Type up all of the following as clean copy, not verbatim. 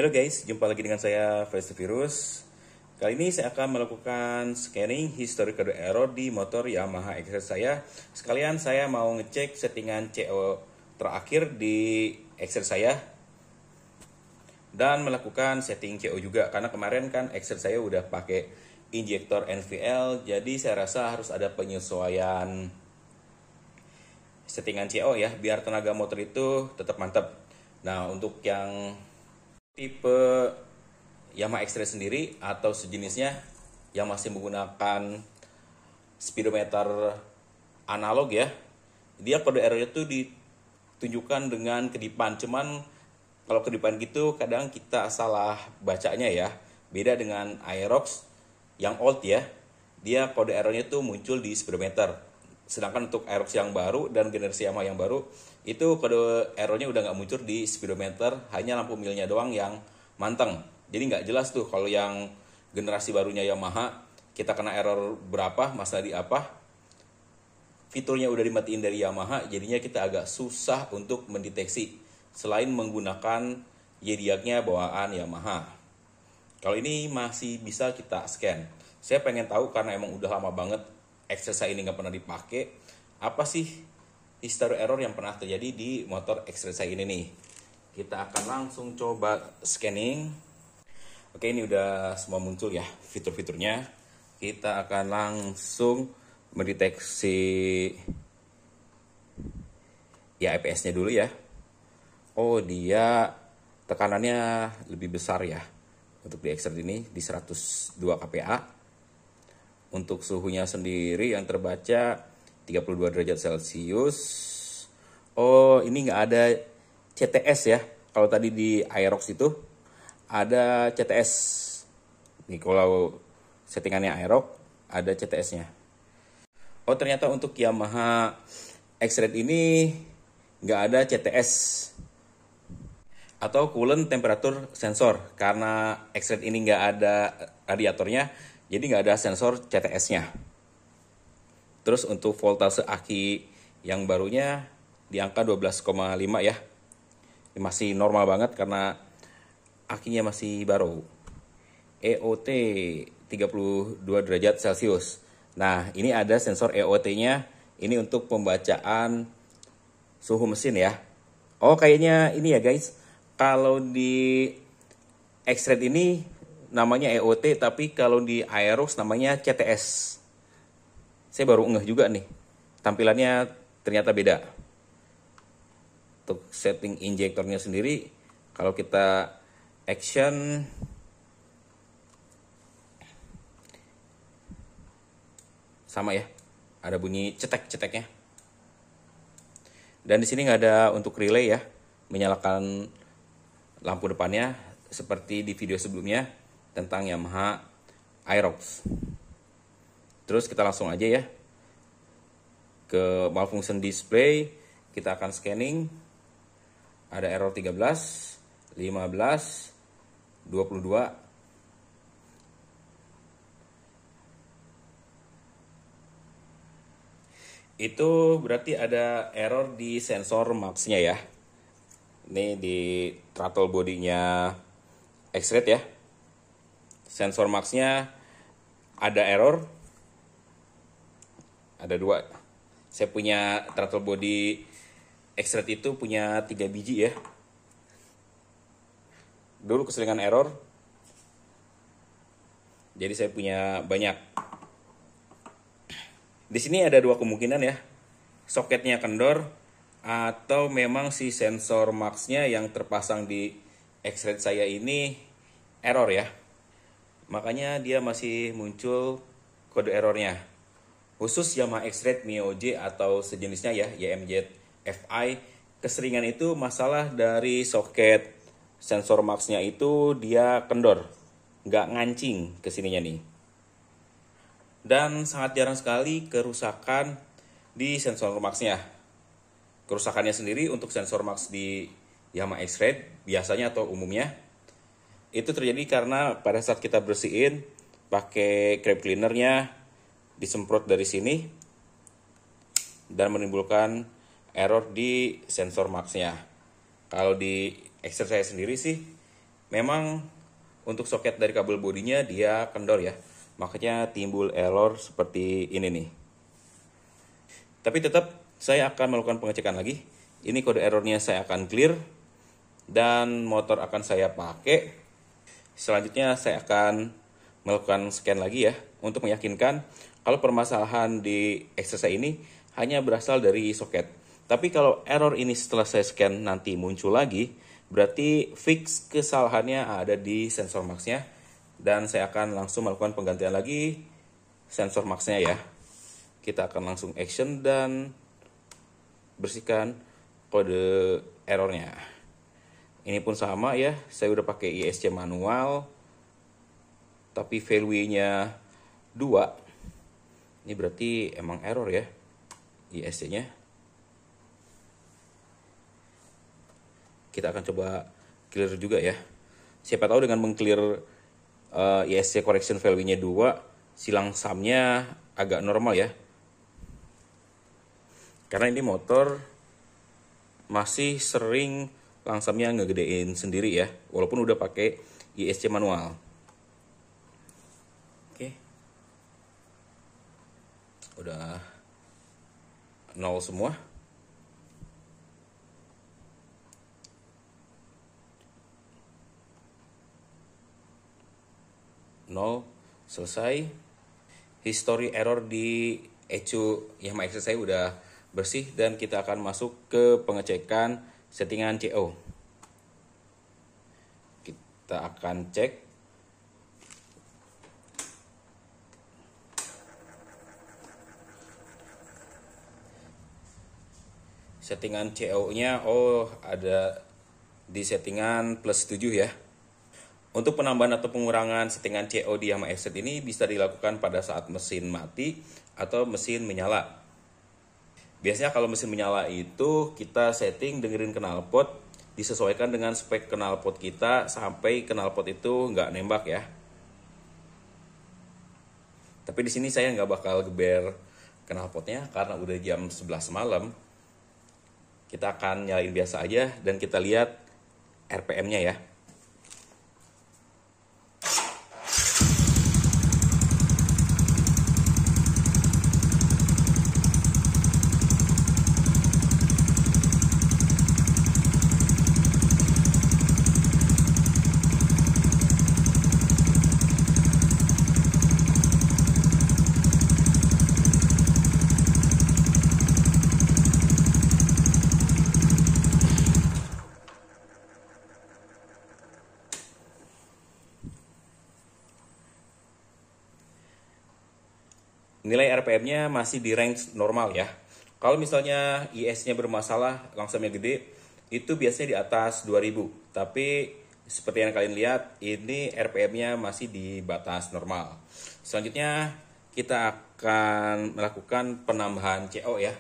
Halo guys, jumpa lagi dengan saya Face Virus. Kali ini saya akan melakukan scanning history kode error di motor Yamaha XR saya. Sekalian saya mau ngecek settingan CO terakhir di XR saya dan melakukan setting CO juga, karena kemarin kan XR saya udah pakai injektor NVL, jadi saya rasa harus ada penyesuaian settingan CO ya, biar tenaga motor itu tetap mantap. Nah, untuk yang tipe Yamaha X-Ray sendiri atau sejenisnya yang masih menggunakan speedometer analog ya, dia kode error itu ditunjukkan dengan kedipan. Cuman kalau kedipan gitu kadang kita salah bacanya ya. Beda dengan Aerox yang old ya, dia kode errornya tuh muncul di speedometer. Sedangkan untuk Aerox yang baru dan generasi Yamaha yang baru, itu kode errornya udah nggak muncul di speedometer, hanya lampu milnya doang yang manteng. Jadi nggak jelas tuh kalau yang generasi barunya Yamaha, kita kena error berapa, masalah di apa. Fiturnya udah dimatiin dari Yamaha, jadinya kita agak susah untuk mendeteksi, selain menggunakan zodiaknya bawaan Yamaha. Kalau ini masih bisa kita scan. Saya pengen tahu karena emang udah lama banget XR ini nggak pernah dipakai, apa sih history error yang pernah terjadi di motor XR ini nih. Kita akan langsung coba scanning. Oke, ini udah semua muncul ya fitur-fiturnya. Kita akan langsung mendeteksi ya IPS-nya dulu ya. Oh, dia tekanannya lebih besar ya untuk di XR ini di 102 kPa. Untuk suhunya sendiri yang terbaca 32 derajat Celcius. Oh, ini nggak ada CTS ya. Kalau tadi di Aerox itu ada CTS. Nih kalau settingannya Aerox ada CTS-nya. Oh, ternyata untuk Yamaha X-Ray ini nggak ada CTS atau coolant temperature sensor, karena X-Ray ini nggak ada radiatornya, jadi nggak ada sensor CTS-nya. Terus untuk voltase aki yang barunya di angka 12,5 ya. Ini masih normal banget karena akinya masih baru. EOT 32 derajat Celcius. Nah, ini ada sensor EOT-nya. Ini untuk pembacaan suhu mesin ya. Oh, kayaknya ini ya guys. Kalau di X-Ray ini namanya EOT, tapi kalau di Aerox namanya CTS. Saya baru ngeh juga nih, tampilannya ternyata beda. Untuk setting injektornya sendiri, kalau kita action, sama ya, ada bunyi cetek-ceteknya. Dan di sini nggak ada untuk relay ya, menyalakan lampu depannya seperti di video sebelumnya tentang Yamaha Aerox. Terus kita langsung aja ya ke malfunction display. Kita akan scanning. Ada error 13, 15, 22. Itu berarti ada error di sensor max-nya ya. Ini di throttle bodinya X-Ray ya. Sensor max-nya ada error. Ada 2. Saya punya throttle body X-Ray itu punya 3 biji ya. Dulu keseringan error, jadi saya punya banyak. Di sini ada 2 kemungkinan ya. Soketnya kendor atau memang si sensor max-nya yang terpasang di X-Ray saya ini error ya. Makanya dia masih muncul kode errornya. Khusus Yamaha X-Ray Mio J atau sejenisnya ya, YMZ FI, keseringan itu masalah dari soket sensor max-nya itu dia kendor, nggak ngancing ke sininya nih. Dan sangat jarang sekali kerusakan di sensor max-nya. Kerusakannya sendiri untuk sensor max di Yamaha X-Ray biasanya atau umumnya itu terjadi karena pada saat kita bersihin pakai crab cleanernya disemprot dari sini dan menimbulkan error di sensor max-nya. Kalau di X-Ray saya sendiri sih Memang untuk soket dari kabel bodinya dia kendor ya, makanya timbul error seperti ini nih. Tapi tetap saya akan melakukan pengecekan lagi. Ini kode errornya saya akan clear dan motor akan saya pakai. Selanjutnya saya akan melakukan scan lagi ya untuk meyakinkan kalau permasalahan di ekstrak ini hanya berasal dari soket. Tapi kalau error ini setelah saya scan nanti muncul lagi, berarti fix kesalahannya ada di sensor max-nya. Dan saya akan langsung melakukan penggantian lagi sensor max-nya ya. Kita akan langsung action dan bersihkan kode errornya. Ini pun sama ya, saya udah pakai ISC manual, tapi value-nya 2. Ini berarti emang error ya ISC-nya. Kita akan coba clear juga ya. Siapa tahu dengan mengclear ISC correction value-nya 2, silang sum-nya agak normal ya. Karena ini motor masih sering langsamnya ngegedein sendiri ya, walaupun udah pakai ISC manual. Oke. Udah 0 semua. Selesai. History error di ECU Yamaha Extreme saya udah bersih dan kita akan masuk ke pengecekan settingan CO. Kita akan cek settingan CO-nya. Oh, ada di settingan +7 ya. Untuk penambahan atau pengurangan settingan CO di Yamaha Extreme ini bisa dilakukan pada saat mesin mati atau mesin menyala. Biasanya kalau mesin menyala itu kita setting dengerin knalpot, disesuaikan dengan spek knalpot kita sampai knalpot itu nggak nembak ya. Tapi di sini saya nggak bakal geber knalpotnya karena udah jam 11 malam. Kita akan nyalain biasa aja dan kita lihat RPM-nya ya. Nilai RPM-nya masih di range normal ya. Kalau misalnya IS-nya bermasalah, langsamnya gede, itu biasanya di atas 2000. Tapi seperti yang kalian lihat, ini RPM-nya masih di batas normal. Selanjutnya kita akan melakukan penambahan CO ya.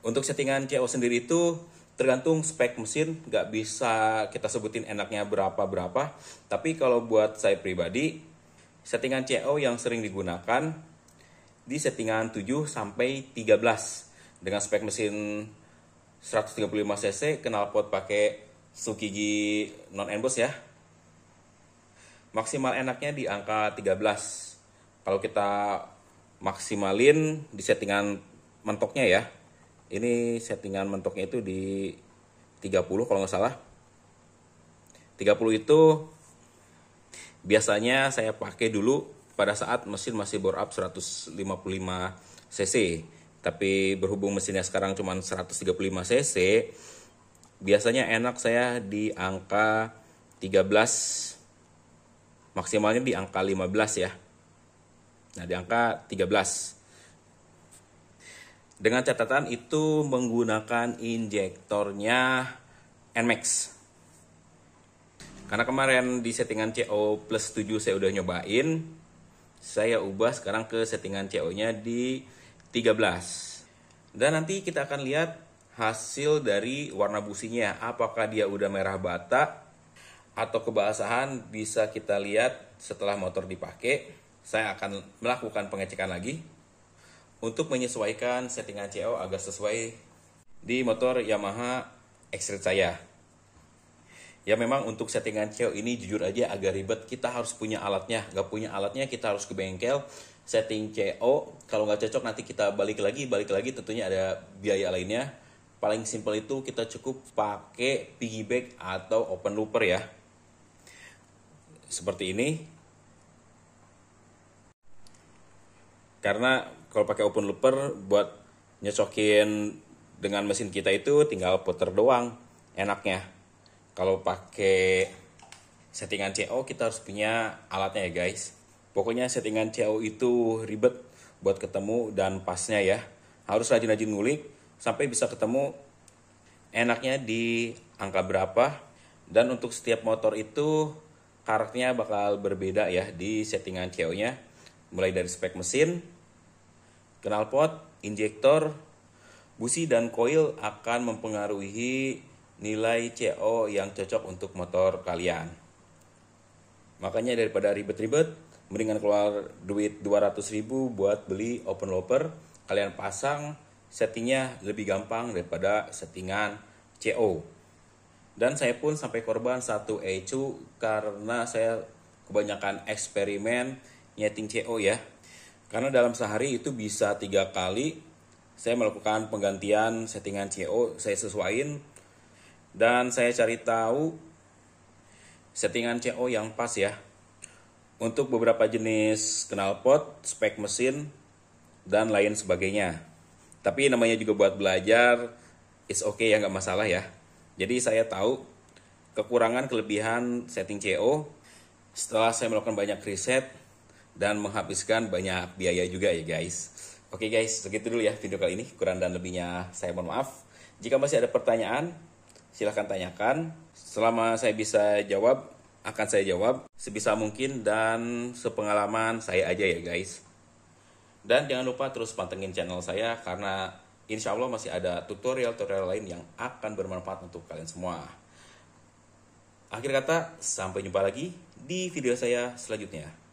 Untuk settingan CO sendiri itu tergantung spek mesin, nggak bisa kita sebutin enaknya berapa-berapa. Tapi kalau buat saya pribadi, settingan CO yang sering digunakan di settingan 7 sampai 13 dengan spek mesin 135 cc, knalpot pakai Tsukiji non emboss ya. Maksimal enaknya di angka 13. Kalau kita maksimalin di settingan mentoknya ya. Ini settingan mentoknya itu di 30 kalau nggak salah. 30 itu biasanya saya pakai dulu pada saat mesin masih bore up 155 cc. Tapi berhubung mesinnya sekarang cuma 135 cc, biasanya enak saya di angka 13, maksimalnya di angka 15 ya. Nah, di angka 13. Dengan catatan itu menggunakan injektornya NMAX. Karena kemarin di settingan CO +7 saya udah nyobain, saya ubah sekarang ke settingan CO-nya di 13. Dan nanti kita akan lihat hasil dari warna businya. Apakah dia udah merah bata atau kebasahan, bisa kita lihat setelah motor dipakai. Saya akan melakukan pengecekan lagi untuk menyesuaikan settingan CO agar sesuai di motor Yamaha Extreme saya. Ya memang untuk settingan CO ini jujur aja agak ribet. Kita harus punya alatnya. Gak punya alatnya kita harus ke bengkel setting CO. Kalau nggak cocok nanti kita balik lagi tentunya ada biaya lainnya. Paling simpel itu kita cukup pakai piggyback atau open looper ya. Seperti ini. Karena kalau pakai open looper buat nyocokin dengan mesin kita itu tinggal puter doang enaknya. Kalau pakai settingan CO kita harus punya alatnya ya guys. Pokoknya settingan CO itu ribet buat ketemu dan pasnya ya. Harus rajin-rajin ngulik sampai bisa ketemu enaknya di angka berapa. Dan untuk setiap motor itu karakternya bakal berbeda ya di settingan CO-nya. Mulai dari spek mesin, knalpot, injektor, busi dan koil akan mempengaruhi nilai CO yang cocok untuk motor kalian. Makanya daripada ribet-ribet, mendingan keluar duit 200.000 buat beli open looper. Kalian pasang, settingnya lebih gampang daripada settingan CO. Dan saya pun sampai korban satu ECU karena saya kebanyakan eksperimen nyeting CO ya. Karena dalam sehari itu bisa 3 kali saya melakukan penggantian settingan CO, saya sesuaiin. Dan saya cari tahu settingan CO yang pas ya. Untuk beberapa jenis knalpot, spek mesin, dan lain sebagainya. Tapi namanya juga buat belajar, it's okay ya, nggak masalah ya. Jadi saya tahu kekurangan kelebihan setting CO setelah saya melakukan banyak riset dan menghabiskan banyak biaya juga ya guys. Oke guys, segitu dulu ya video kali ini. Kurang dan lebihnya saya mohon maaf. Jika masih ada pertanyaan, silahkan tanyakan. Selama saya bisa jawab, akan saya jawab sebisa mungkin dan sepengalaman saya aja ya guys. Dan jangan lupa terus pantengin channel saya karena insya Allah masih ada tutorial-tutorial lain yang akan bermanfaat untuk kalian semua. Akhir kata, sampai jumpa lagi di video saya selanjutnya.